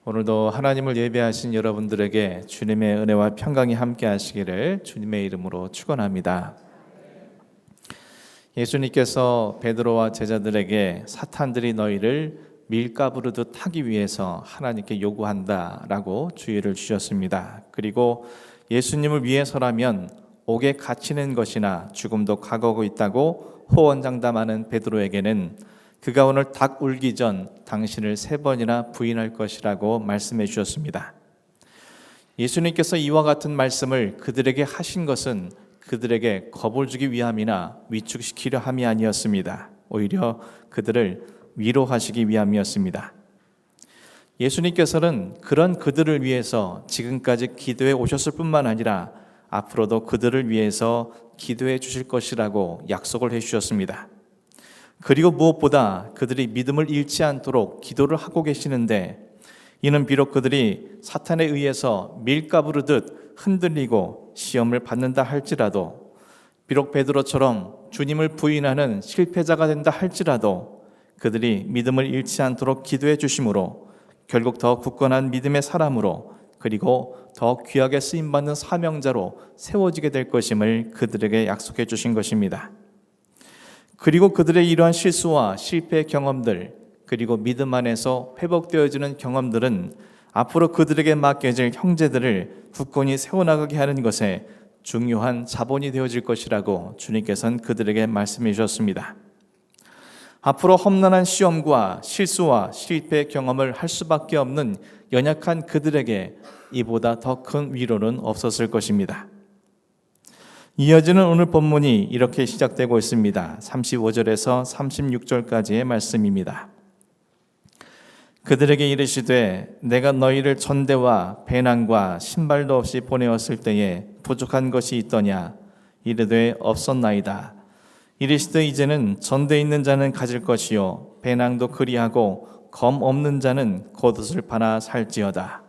오늘도 하나님을 예배하신 여러분들에게 주님의 은혜와 평강이 함께 하시기를 주님의 이름으로 축원합니다. 예수님께서 베드로와 제자들에게 사탄들이 너희를 밀가부르듯 하기 위해서 하나님께 요구한다라고 주의를 주셨습니다. 그리고 예수님을 위해서라면 옥에 갇히는 것이나 죽음도 각오하고 있다고 호언장담하는 베드로에게는 그가 오늘 닭 울기 전 당신을 3번이나 부인할 것이라고 말씀해 주셨습니다. 예수님께서 이와 같은 말씀을 그들에게 하신 것은 그들에게 겁을 주기 위함이나 위축시키려 함이 아니었습니다. 오히려 그들을 위로하시기 위함이었습니다. 예수님께서는 그런 그들을 위해서 지금까지 기도해 오셨을 뿐만 아니라 앞으로도 그들을 위해서 기도해 주실 것이라고 약속을 해 주셨습니다. 그리고 무엇보다 그들이 믿음을 잃지 않도록 기도를 하고 계시는데, 이는 비록 그들이 사탄에 의해서 밀가부르듯 흔들리고 시험을 받는다 할지라도, 비록 베드로처럼 주님을 부인하는 실패자가 된다 할지라도 그들이 믿음을 잃지 않도록 기도해 주심으로 결국 더 굳건한 믿음의 사람으로, 그리고 더 귀하게 쓰임받는 사명자로 세워지게 될 것임을 그들에게 약속해 주신 것입니다. 그리고 그들의 이러한 실수와 실패의 경험들, 그리고 믿음 안에서 회복되어지는 경험들은 앞으로 그들에게 맡겨질 형제들을 굳건히 세워나가게 하는 것에 중요한 자본이 되어질 것이라고 주님께서는 그들에게 말씀해 주셨습니다. 앞으로 험난한 시험과 실수와 실패의 경험을 할 수밖에 없는 연약한 그들에게 이보다 더 큰 위로는 없었을 것입니다. 이어지는 오늘 본문이 이렇게 시작되고 있습니다. 35절에서 36절까지의 말씀입니다. 그들에게 이르시되 내가 너희를 전대와 배낭과 신발도 없이 보내었을 때에 부족한 것이 있더냐? 이르되 없었나이다. 이르시되 이제는 전대 있는 자는 가질 것이요 배낭도 그리하고 검 없는 자는 겉옷을 팔아 살지어다.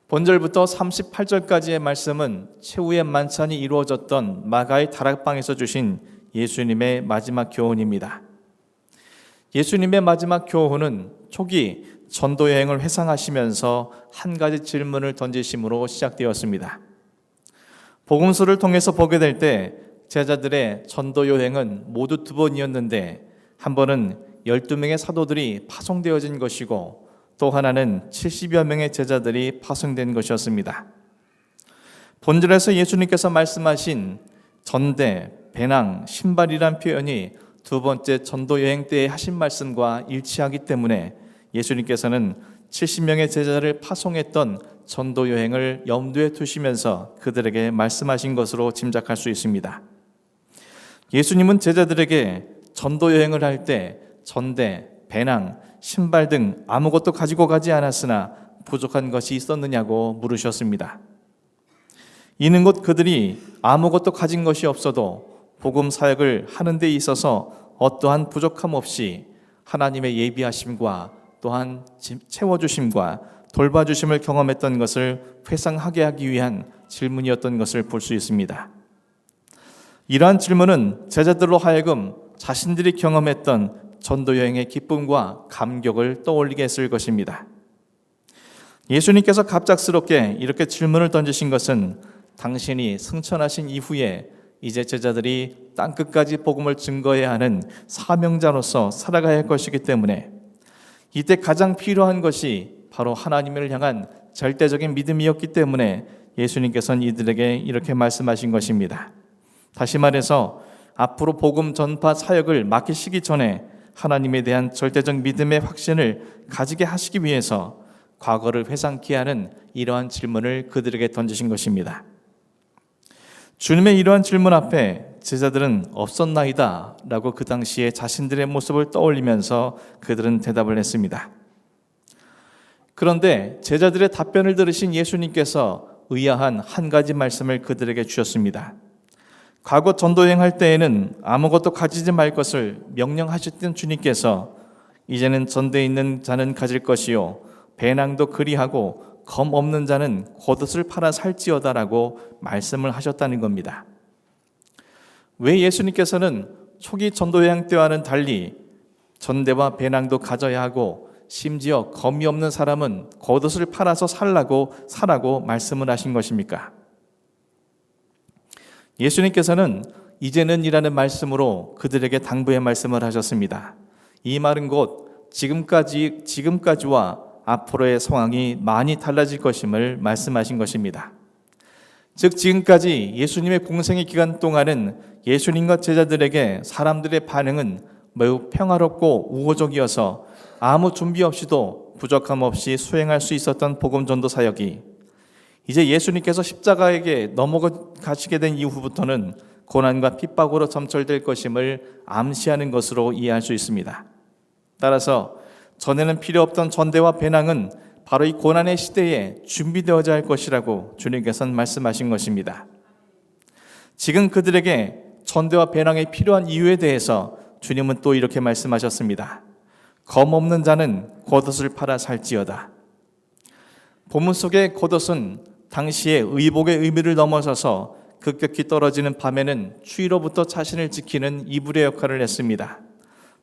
본절부터 38절까지의 말씀은 최후의 만찬이 이루어졌던 마가의 다락방에서 주신 예수님의 마지막 교훈입니다. 예수님의 마지막 교훈은 초기 전도 여행을 회상하시면서 한 가지 질문을 던지심으로 시작되었습니다. 복음서를 통해서 보게 될 때 제자들의 전도 여행은 모두 2번이었는데, 한 번은 12명의 사도들이 파송되어진 것이고, 또 하나는 70여 명의 제자들이 파송된 것이었습니다. 본절에서 예수님께서 말씀하신 전대, 배낭, 신발이란 표현이 2번째 전도 여행 때에 하신 말씀과 일치하기 때문에 예수님께서는 70명의 제자를 파송했던 전도 여행을 염두에 두시면서 그들에게 말씀하신 것으로 짐작할 수 있습니다. 예수님은 제자들에게 전도 여행을 할 때 전대, 배낭, 신발 등 아무것도 가지고 가지 않았으나 부족한 것이 있었느냐고 물으셨습니다. 이는 곧 그들이 아무것도 가진 것이 없어도 복음 사역을 하는 데 있어서 어떠한 부족함 없이 하나님의 예비하심과 또한 채워주심과 돌봐주심을 경험했던 것을 회상하게 하기 위한 질문이었던 것을 볼 수 있습니다. 이러한 질문은 제자들로 하여금 자신들이 경험했던 전도 여행의 기쁨과 감격을 떠올리게 했을 것입니다. 예수님께서 갑작스럽게 이렇게 질문을 던지신 것은 당신이 승천하신 이후에 이제 제자들이 땅끝까지 복음을 증거해야 하는 사명자로서 살아가야 할 것이기 때문에, 이때 가장 필요한 것이 바로 하나님을 향한 절대적인 믿음이었기 때문에 예수님께서는 이들에게 이렇게 말씀하신 것입니다. 다시 말해서 앞으로 복음 전파 사역을 맡기시기 전에 하나님에 대한 절대적 믿음의 확신을 가지게 하시기 위해서 과거를 회상케 하는 이러한 질문을 그들에게 던지신 것입니다. 주님의 이러한 질문 앞에 제자들은 없었나이다 라고 그 당시에 자신들의 모습을 떠올리면서 그들은 대답을 했습니다. 그런데 제자들의 답변을 들으신 예수님께서 의아한 한 가지 말씀을 그들에게 주셨습니다. 과거 전도여행 할 때에는 아무것도 가지지 말 것을 명령하셨던 주님께서 이제는 전대에 있는 자는 가질 것이요 배낭도 그리하고 검 없는 자는 겉옷을 팔아 살지어다라고 말씀을 하셨다는 겁니다. 왜 예수님께서는 초기 전도여행 때와는 달리 전대와 배낭도 가져야 하고 심지어 검이 없는 사람은 겉옷을 팔아서 사라고 말씀을 하신 것입니까? 예수님께서는 이제는이라는 말씀으로 그들에게 당부의 말씀을 하셨습니다. 이 말은 곧 지금까지와 앞으로의 상황이 많이 달라질 것임을 말씀하신 것입니다. 즉 지금까지 예수님의 공생의 기간 동안은 예수님과 제자들에게 사람들의 반응은 매우 평화롭고 우호적이어서 아무 준비 없이도 부족함 없이 수행할 수 있었던 복음 전도 사역이 이제 예수님께서 십자가에게 넘어가시게 된 이후부터는 고난과 핍박으로 점철될 것임을 암시하는 것으로 이해할 수 있습니다. 따라서 전에는 필요 없던 전대와 배낭은 바로 이 고난의 시대에 준비되어야 할 것이라고 주님께서는 말씀하신 것입니다. 지금 그들에게 전대와 배낭이 필요한 이유에 대해서 주님은 또 이렇게 말씀하셨습니다. 검 없는 자는 겉옷을 팔아 살지어다. 본문 속의 겉옷은 당시의 의복의 의미를 넘어서서 급격히 떨어지는 밤에는 추위로부터 자신을 지키는 이불의 역할을 했습니다.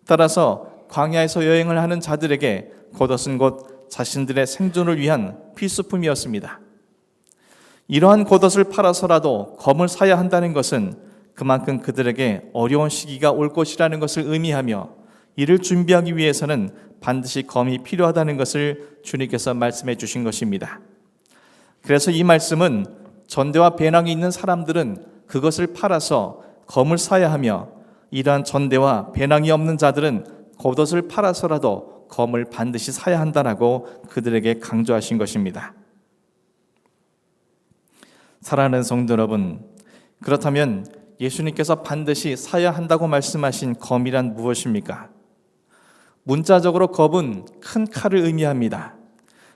따라서 광야에서 여행을 하는 자들에게 겉옷은 곧 자신들의 생존을 위한 필수품이었습니다. 이러한 겉옷을 팔아서라도 검을 사야 한다는 것은 그만큼 그들에게 어려운 시기가 올 것이라는 것을 의미하며 이를 준비하기 위해서는 반드시 검이 필요하다는 것을 주님께서 말씀해 주신 것입니다. 그래서 이 말씀은 전대와 배낭이 있는 사람들은 그것을 팔아서 검을 사야 하며 이러한 전대와 배낭이 없는 자들은 겉옷을 팔아서라도 검을 반드시 사야 한다라고 그들에게 강조하신 것입니다. 사랑하는 성도 여러분, 그렇다면 예수님께서 반드시 사야 한다고 말씀하신 검이란 무엇입니까? 문자적으로 검은 큰 칼을 의미합니다.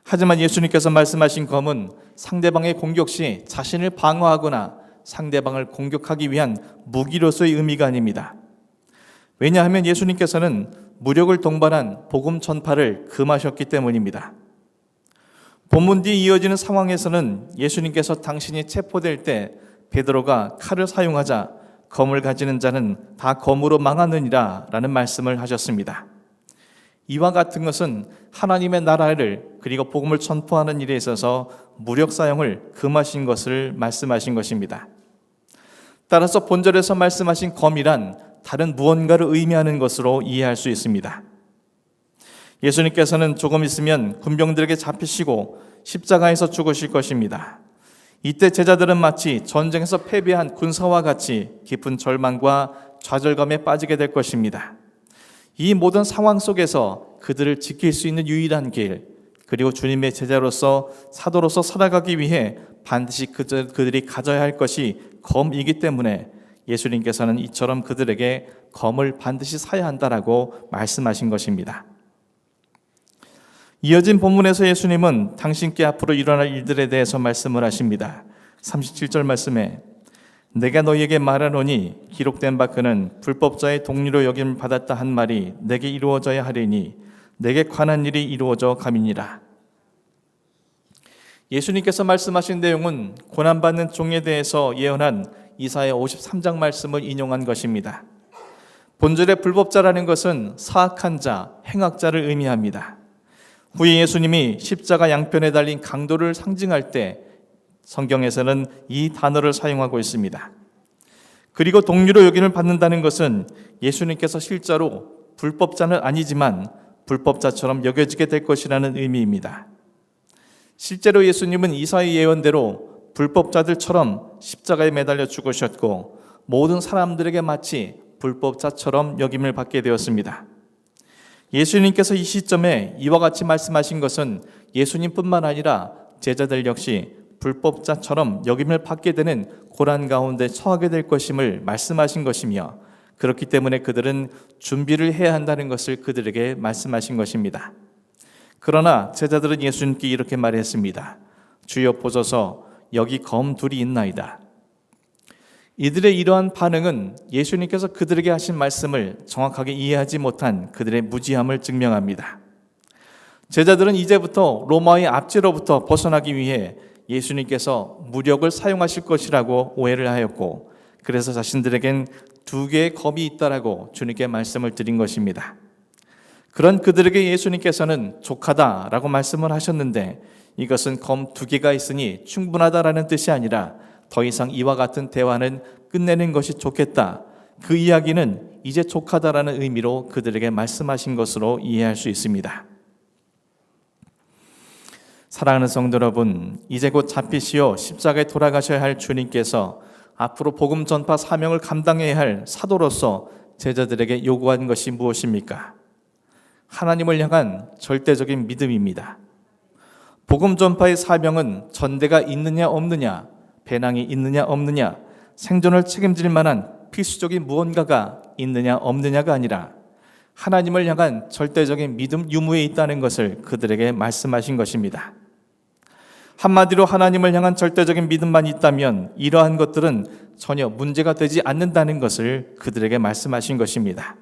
하지만 예수님께서 말씀하신 검은 상대방의 공격 시 자신을 방어하거나 상대방을 공격하기 위한 무기로서의 의미가 아닙니다. 왜냐하면 예수님께서는 무력을 동반한 복음 전파를 금하셨기 때문입니다. 본문 뒤에 이어지는 상황에서는 예수님께서 당신이 체포될 때 베드로가 칼을 사용하자 검을 가지는 자는 다 검으로 망하느니라 라는 말씀을 하셨습니다. 이와 같은 것은 하나님의 나라를 그리고 복음을 전파하는 일에 있어서 무력 사용을 금하신 것을 말씀하신 것입니다. 따라서 본절에서 말씀하신 검이란 다른 무언가를 의미하는 것으로 이해할 수 있습니다. 예수님께서는 조금 있으면 군병들에게 잡히시고 십자가에서 죽으실 것입니다. 이때 제자들은 마치 전쟁에서 패배한 군사와 같이 깊은 절망과 좌절감에 빠지게 될 것입니다. 이 모든 상황 속에서 그들을 지킬 수 있는 유일한 길, 그리고 주님의 제자로서 사도로서 살아가기 위해 반드시 그들이 가져야 할 것이 검이기 때문에 예수님께서는 이처럼 그들에게 검을 반드시 사야 한다라고 말씀하신 것입니다. 이어진 본문에서 예수님은 당신께 앞으로 일어날 일들에 대해서 말씀을 하십니다. 37절 말씀에 내가 너희에게 말하노니 기록된 바 그는 불법자의 동리로 여김을 받았다 한 말이 내게 이루어져야 하리니 내게 관한 일이 이루어져 감이니라. 예수님께서 말씀하신 내용은 고난받는 종에 대해서 예언한 이사야 53장 말씀을 인용한 것입니다. 본절의 불법자라는 것은 사악한 자, 행악자를 의미합니다. 후에 예수님이 십자가 양편에 달린 강도를 상징할 때 성경에서는 이 단어를 사용하고 있습니다. 그리고 동류로 여김을 받는다는 것은 예수님께서 실제로 불법자는 아니지만 불법자처럼 여겨지게 될 것이라는 의미입니다. 실제로 예수님은 이사야 예언대로 불법자들처럼 십자가에 매달려 죽으셨고 모든 사람들에게 마치 불법자처럼 여김을 받게 되었습니다. 예수님께서 이 시점에 이와 같이 말씀하신 것은 예수님뿐만 아니라 제자들 역시 불법자처럼 여김을 받게 되는 고난 가운데 처하게 될 것임을 말씀하신 것이며 그렇기 때문에 그들은 준비를 해야 한다는 것을 그들에게 말씀하신 것입니다. 그러나 제자들은 예수님께 이렇게 말했습니다. 주여 보소서 여기 검 둘이 있나이다. 이들의 이러한 반응은 예수님께서 그들에게 하신 말씀을 정확하게 이해하지 못한 그들의 무지함을 증명합니다. 제자들은 이제부터 로마의 압제로부터 벗어나기 위해 예수님께서 무력을 사용하실 것이라고 오해를 하였고 그래서 자신들에겐 2개의 검이 있다라고 주님께 말씀을 드린 것입니다. 그런 그들에게 예수님께서는 족하다라고 말씀을 하셨는데, 이것은 검 2개가 있으니 충분하다라는 뜻이 아니라 더 이상 이와 같은 대화는 끝내는 것이 좋겠다, 그 이야기는 이제 족하다라는 의미로 그들에게 말씀하신 것으로 이해할 수 있습니다. 사랑하는 성도 여러분, 이제 곧 잡히시어 십자가에 돌아가셔야 할 주님께서 앞으로 복음 전파 사명을 감당해야 할 사도로서 제자들에게 요구한 것이 무엇입니까? 하나님을 향한 절대적인 믿음입니다. 복음 전파의 사명은 전대가 있느냐 없느냐, 배낭이 있느냐 없느냐, 생존을 책임질 만한 필수적인 무언가가 있느냐 없느냐가 아니라 하나님을 향한 절대적인 믿음 유무에 있다는 것을 그들에게 말씀하신 것입니다. 한마디로 하나님을 향한 절대적인 믿음만 있다면 이러한 것들은 전혀 문제가 되지 않는다는 것을 그들에게 말씀하신 것입니다.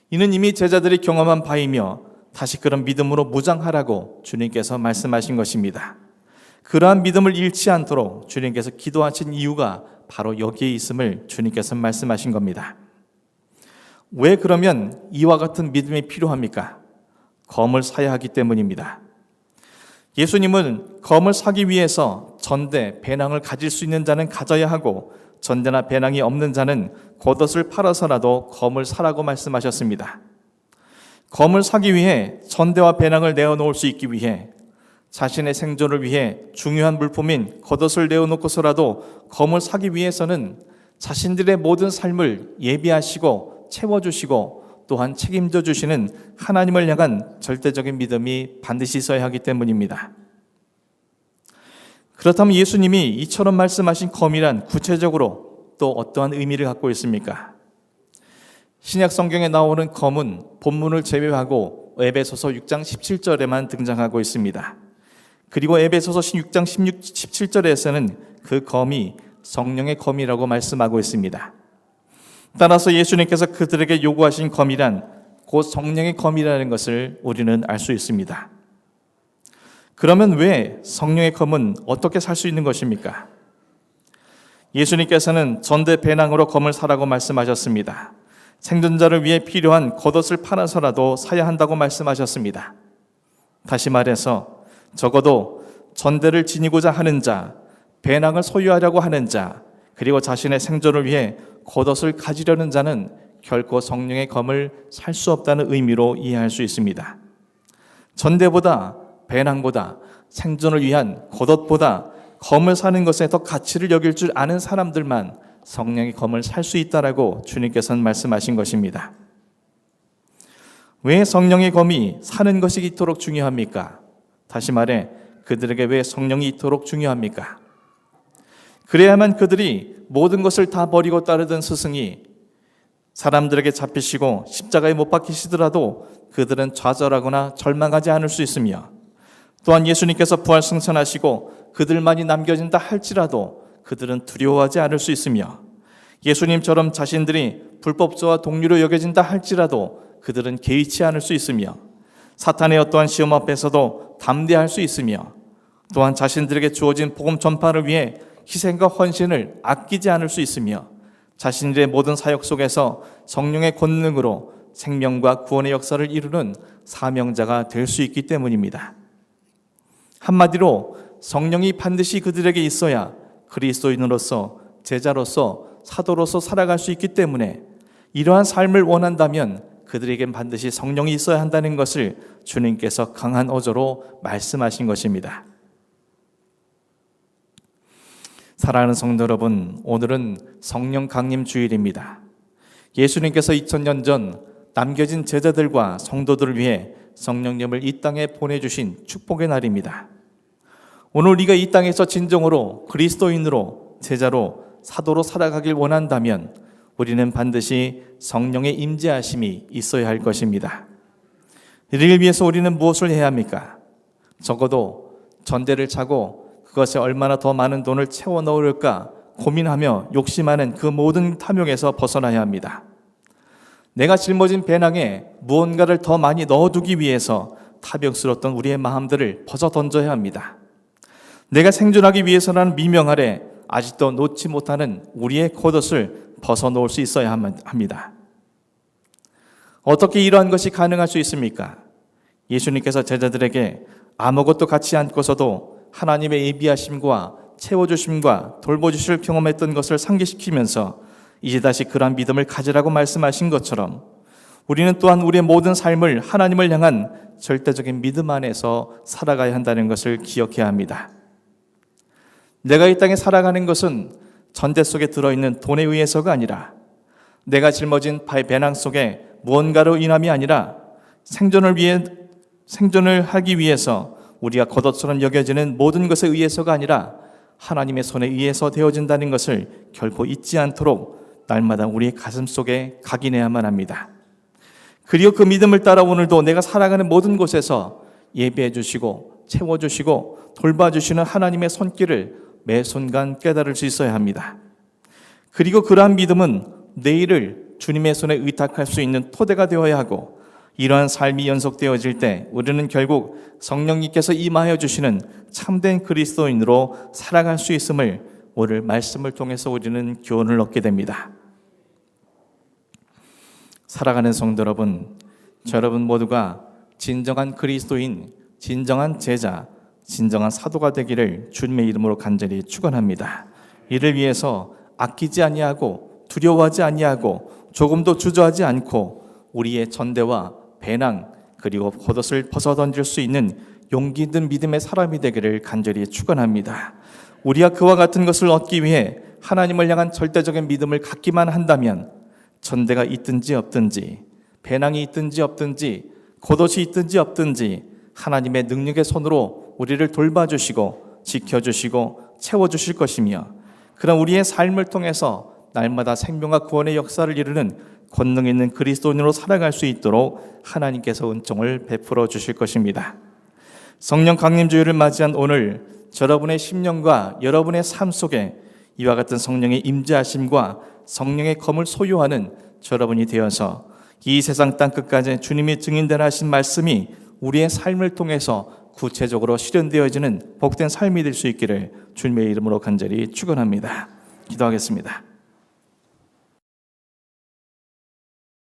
이는 이미 제자들이 경험한 바이며 다시 그런 믿음으로 무장하라고 주님께서 말씀하신 것입니다. 그러한 믿음을 잃지 않도록 주님께서 기도하신 이유가 바로 여기에 있음을 주님께서 말씀하신 겁니다. 왜 그러면 이와 같은 믿음이 필요합니까? 검을 사야 하기 때문입니다. 예수님은 검을 사기 위해서 전대, 배낭을 가질 수 있는 자는 가져야 하고 전대나 배낭이 없는 자는 겉옷을 팔아서라도 검을 사라고 말씀하셨습니다. 검을 사기 위해 전대와 배낭을 내어놓을 수 있기 위해 자신의 생존을 위해 중요한 물품인 겉옷을 내어놓고서라도 검을 사기 위해서는 자신들의 모든 삶을 예비하시고 채워주시고 또한 책임져 주시는 하나님을 향한 절대적인 믿음이 반드시 있어야 하기 때문입니다. 그렇다면 예수님이 이처럼 말씀하신 검이란 구체적으로 또 어떠한 의미를 갖고 있습니까? 신약 성경에 나오는 검은 본문을 제외하고 에베소서 6장 17절에만 등장하고 있습니다. 그리고 에베소서 6장 17절에서는 그 검이 성령의 검이라고 말씀하고 있습니다. 따라서 예수님께서 그들에게 요구하신 검이란 곧 성령의 검이라는 것을 우리는 알 수 있습니다. 그러면 왜 성령의 검은 어떻게 살 수 있는 것입니까? 예수님께서는 전대 배낭으로 검을 사라고 말씀하셨습니다. 생존자를 위해 필요한 겉옷을 팔아서라도 사야 한다고 말씀하셨습니다. 다시 말해서 적어도 전대를 지니고자 하는 자, 배낭을 소유하려고 하는 자, 그리고 자신의 생존을 위해 겉옷을 가지려는 자는 결코 성령의 검을 살 수 없다는 의미로 이해할 수 있습니다. 전대보다 배낭보다 생존을 위한 겉옷보다 검을 사는 것에 더 가치를 여길 줄 아는 사람들만 성령의 검을 살 수 있다라고 주님께서는 말씀하신 것입니다. 왜 성령의 검이 사는 것이 이토록 중요합니까? 다시 말해 그들에게 왜 성령이 이토록 중요합니까? 그래야만 그들이 모든 것을 다 버리고 따르던 스승이 사람들에게 잡히시고 십자가에 못 박히시더라도 그들은 좌절하거나 절망하지 않을 수 있으며, 또한 예수님께서 부활 승천하시고 그들만이 남겨진다 할지라도 그들은 두려워하지 않을 수 있으며, 예수님처럼 자신들이 불법자와 동료로 여겨진다 할지라도 그들은 개의치 않을 수 있으며, 사탄의 어떠한 시험 앞에서도 담대할 수 있으며, 또한 자신들에게 주어진 복음 전파를 위해 희생과 헌신을 아끼지 않을 수 있으며, 자신들의 모든 사역 속에서 성령의 권능으로 생명과 구원의 역사를 이루는 사명자가 될 수 있기 때문입니다. 한마디로 성령이 반드시 그들에게 있어야 그리스도인으로서, 제자로서, 사도로서 살아갈 수 있기 때문에 이러한 삶을 원한다면 그들에겐 반드시 성령이 있어야 한다는 것을 주님께서 강한 어조로 말씀하신 것입니다. 사랑하는 성도 여러분, 오늘은 성령 강림 주일입니다. 예수님께서 2000년 전 남겨진 제자들과 성도들을 위해 성령님을 이 땅에 보내주신 축복의 날입니다. 오늘 우리가 이 땅에서 진정으로 그리스도인으로, 제자로, 사도로 살아가길 원한다면 우리는 반드시 성령의 임재하심이 있어야 할 것입니다. 이를 위해서 우리는 무엇을 해야 합니까? 적어도 전대를 차고 그것에 얼마나 더 많은 돈을 채워 넣을까 고민하며 욕심하는 그 모든 탐욕에서 벗어나야 합니다. 내가 짊어진 배낭에 무언가를 더 많이 넣어두기 위해서 탐욕스러웠던 우리의 마음들을 벗어 던져야 합니다. 내가 생존하기 위해서라는 미명 아래 아직도 놓지 못하는 우리의 겉옷을 벗어놓을 수 있어야 합니다. 어떻게 이러한 것이 가능할 수 있습니까? 예수님께서 제자들에게 아무것도 갖지 않고서도 하나님의 예비하심과 채워주심과 돌보주심을 경험했던 것을 상기시키면서 이제 다시 그러한 믿음을 가지라고 말씀하신 것처럼 우리는 또한 우리의 모든 삶을 하나님을 향한 절대적인 믿음 안에서 살아가야 한다는 것을 기억해야 합니다. 내가 이 땅에 살아가는 것은 전대 속에 들어있는 돈에 의해서가 아니라 내가 짊어진 배낭 속에 무언가로 인함이 아니라 생존을 하기 위해서 우리가 겉옷처럼 여겨지는 모든 것에 의해서가 아니라 하나님의 손에 의해서 되어진다는 것을 결코 잊지 않도록 날마다 우리의 가슴 속에 각인해야만 합니다. 그리고 그 믿음을 따라 오늘도 내가 살아가는 모든 곳에서 예배해 주시고 채워주시고 돌봐주시는 하나님의 손길을 매 순간 깨달을 수 있어야 합니다. 그리고 그러한 믿음은 내일을 주님의 손에 의탁할 수 있는 토대가 되어야 하고 이러한 삶이 연속되어질 때 우리는 결국 성령님께서 임하여 주시는 참된 그리스도인으로 살아갈 수 있음을 오늘 말씀을 통해서 우리는 교훈을 얻게 됩니다. 살아가는 성도 여러분, 여러분 모두가 진정한 그리스도인, 진정한 제자, 진정한 사도가 되기를 주님의 이름으로 간절히 축원합니다. 이를 위해서 아끼지 아니하고 두려워하지 아니하고 조금도 주저하지 않고 우리의 전대와 배낭 그리고 겉옷을 벗어던질 수 있는 용기 있는 믿음의 사람이 되기를 간절히 축원합니다. 우리가 그와 같은 것을 얻기 위해 하나님을 향한 절대적인 믿음을 갖기만 한다면 전대가 있든지 없든지 배낭이 있든지 없든지 겉옷이 있든지 없든지 하나님의 능력의 손으로 우리를 돌봐주시고 지켜주시고 채워주실 것이며 그런 우리의 삶을 통해서 날마다 생명과 구원의 역사를 이루는 권능 있는 그리스도인으로 살아갈 수 있도록 하나님께서 은총을 베풀어 주실 것입니다. 성령 강림주일을 맞이한 오늘 여러분의 심령과 여러분의 삶 속에 이와 같은 성령의 임재하심과 성령의 검을 소유하는 여러분이 되어서 이 세상 땅끝까지 주님이 증인되라 하신 말씀이 우리의 삶을 통해서 구체적으로 실현되어지는 복된 삶이 될 수 있기를 주님의 이름으로 간절히 축원합니다. 기도하겠습니다.